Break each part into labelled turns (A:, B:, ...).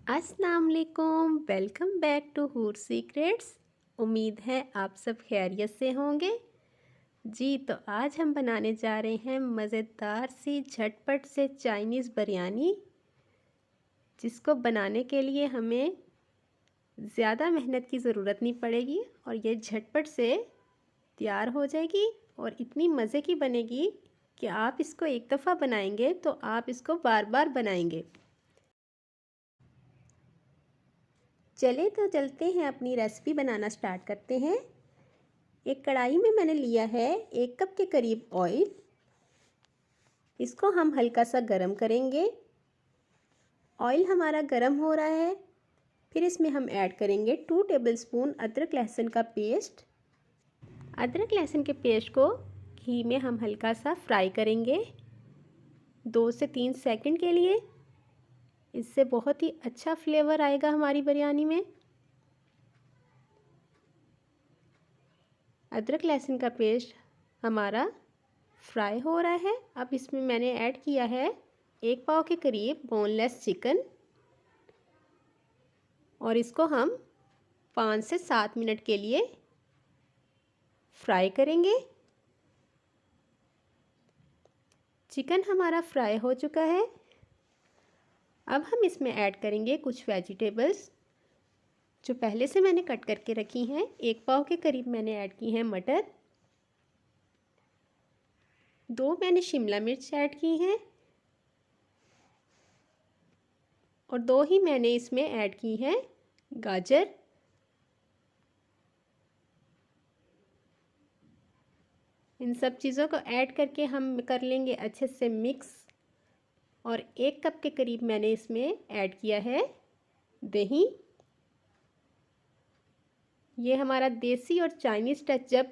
A: अस्सलाम वालेकुम, welcome back to हूर सीक्रेट्स। उम्मीद है आप सब खैरियत से होंगे। जी तो आज हम बनाने जा रहे हैं मज़ेदार सी झटपट से चाइनीज़ बिरयानी, जिसको बनाने के लिए हमें ज़्यादा मेहनत की ज़रूरत नहीं पड़ेगी और ये झटपट से तैयार हो जाएगी और इतनी मज़े की बनेगी कि आप इसको एक दफ़ा बनाएंगे तो आप इसको बार बार बनाएंगे। चले तो चलते हैं, अपनी रेसिपी बनाना स्टार्ट करते हैं। एक कढ़ाई में मैंने लिया है 1 कप के करीब ऑयल। इसको हम हल्का सा गरम करेंगे। ऑयल हमारा गरम हो रहा है, फिर इसमें हम ऐड करेंगे 2 टेबलस्पून अदरक लहसुन का पेस्ट। अदरक लहसुन के पेस्ट को घी में हम हल्का सा फ्राई करेंगे 2 से 3 सेकंड के लिए। इससे बहुत ही अच्छा फ्लेवर आएगा हमारी बिरयानी में। अदरक लहसुन का पेस्ट हमारा फ्राई हो रहा है। अब इसमें मैंने ऐड किया है 1 पाव के करीब बोनलेस चिकन और इसको हम 5 से 7 मिनट के लिए फ्राई करेंगे। चिकन हमारा फ्राई हो चुका है। अब हम इसमें ऐड करेंगे कुछ वेजिटेबल्स जो पहले से मैंने कट करके रखी हैं। 1 पाव के करीब मैंने ऐड की हैं मटर, 2 मैंने शिमला मिर्च ऐड की हैं और 2 ही मैंने इसमें ऐड की हैं गाजर। इन सब चीज़ों को ऐड करके हम कर लेंगे अच्छे से मिक्स। और 1 कप के करीब मैंने इसमें ऐड किया है दही। ये हमारा देसी और चाइनीज़ टच जब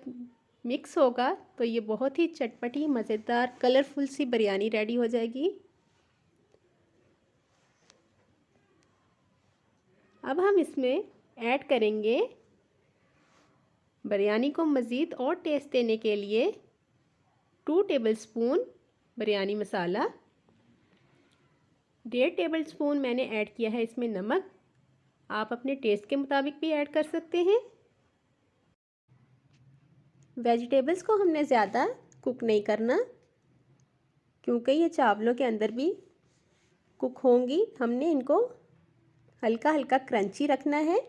A: मिक्स होगा तो ये बहुत ही चटपटी मज़ेदार कलरफुल सी बिरयानी रेडी हो जाएगी। अब हम इसमें ऐड करेंगे बिरयानी को मज़ीद और टेस्ट देने के लिए 2 टेबलस्पून बिरयानी मसाला। 1.5 टेबलस्पून मैंने ऐड किया है इसमें नमक। आप अपने टेस्ट के मुताबिक भी ऐड कर सकते हैं। वेजिटेबल्स को हमने ज़्यादा कुक नहीं करना, क्योंकि ये चावलों के अंदर भी कुक होंगी। हमने इनको हल्का हल्का क्रंची रखना है।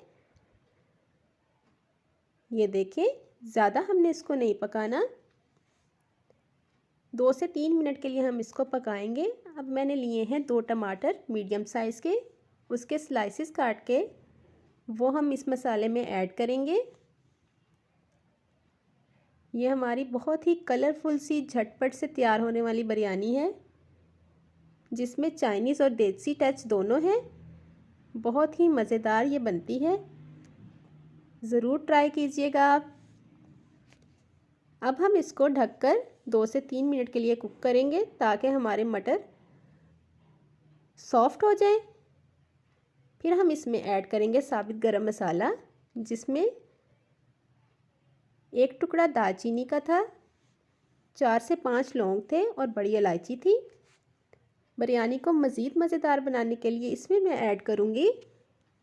A: ये देखिए, ज़्यादा हमने इसको नहीं पकाना। 2 से 3 मिनट के लिए हम इसको पकाएंगे। अब मैंने लिए हैं 2 टमाटर मीडियम साइज़ के, उसके स्लाइसिस काट के वो हम इस मसाले में ऐड करेंगे। ये हमारी बहुत ही कलरफुल सी झटपट से तैयार होने वाली बिरयानी है, जिसमें चाइनीज़ और देसी टच दोनों हैं। बहुत ही मज़ेदार ये बनती है, ज़रूर ट्राई कीजिएगा आप। अब हम इसको ढककर 2 से 3 मिनट के लिए कुक करेंगे ताकि हमारे मटर सॉफ्ट हो जाए। फिर हम इसमें ऐड करेंगे साबित गरम मसाला, जिसमें 1 टुकड़ा दालचीनी का था, 4 से 5 लौंग थे और बड़ी इलायची थी। बिरयानी को मज़ीद मज़ेदार बनाने के लिए इसमें मैं ऐड करूँगी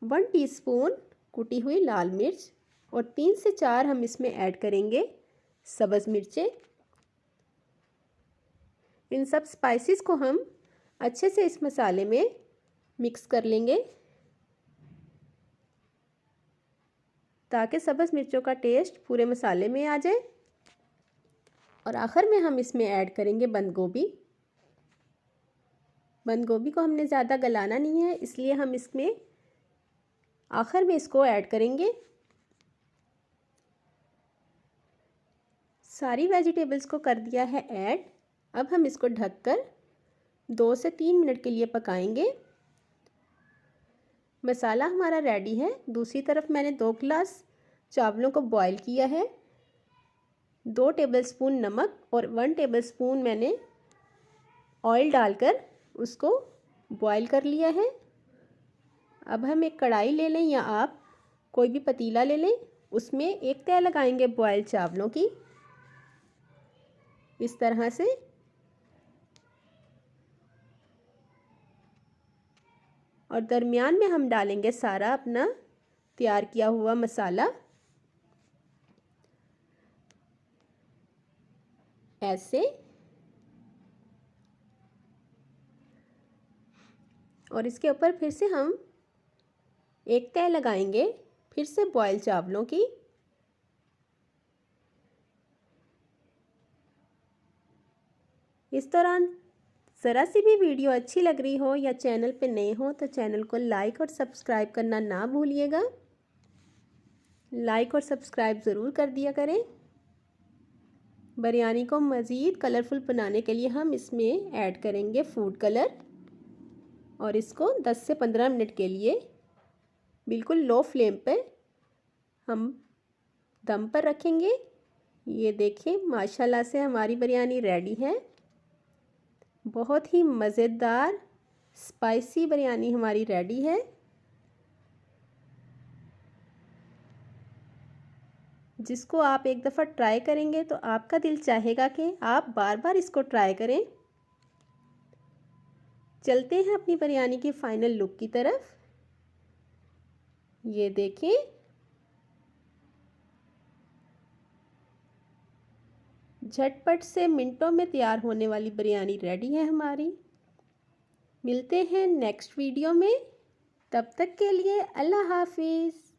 A: 1 टीस्पून कुटी हुई लाल मिर्च और 3 से 4 हम इसमें ऐड करेंगे सब्ज़ मिर्चें। इन सब स्पाइसेस को हम अच्छे से इस मसाले में मिक्स कर लेंगे ताकि सब्ज़ मिर्चों का टेस्ट पूरे मसाले में आ जाए। और आखिर में हम इसमें ऐड करेंगे बंद गोभी। बंद गोभी को हमने ज़्यादा गलाना नहीं है, इसलिए हम इसमें आखिर में इसको ऐड करेंगे। सारी वेजिटेबल्स को कर दिया है ऐड। अब हम इसको ढककर 2 से 3 मिनट के लिए पकाएंगे। मसाला हमारा रेडी है। दूसरी तरफ मैंने 2 गिलास चावलों को बॉईल किया है। 2 टेबलस्पून नमक और 1 टेबलस्पून मैंने ऑयल डालकर उसको बॉईल कर लिया है। अब हम एक कढ़ाई ले लें या आप कोई भी पतीला ले लें, उसमें एक तह लगाएंगे बॉयल चावलों की इस तरह से। और दरमियान में हम डालेंगे सारा अपना तैयार किया हुआ मसाला। ऐसे, और इसके ऊपर फिर से हम एक तह लगाएंगे फिर से बॉयल चावलों की। इस दौरान ज़रा सी भी वीडियो अच्छी लग रही हो या चैनल पे नए हो तो चैनल को लाइक और सब्सक्राइब करना ना भूलिएगा। लाइक और सब्सक्राइब ज़रूर कर दिया करें। बिरयानी को मज़ीद कलरफुल बनाने के लिए हम इसमें ऐड करेंगे फूड कलर और इसको 10 से 15 मिनट के लिए बिल्कुल लो फ्लेम पे हम दम पर रखेंगे। ये देखिए माशाल्लाह से हमारी बिरयानी रेडी है। बहुत ही मज़ेदार स्पाइसी बिरयानी हमारी रेडी है। जिसको आप एक दफ़ा ट्राई करेंगे तो आपका दिल चाहेगा कि आप बार बार इसको ट्राई करें। चलते हैं अपनी बिरयानी की फ़ाइनल लुक की तरफ। ये देखें, झटपट से मिनटों में तैयार होने वाली बिरयानी रेडी है हमारी। मिलते हैं नेक्स्ट वीडियो में, तब तक के लिए अल्लाह हाफिज़।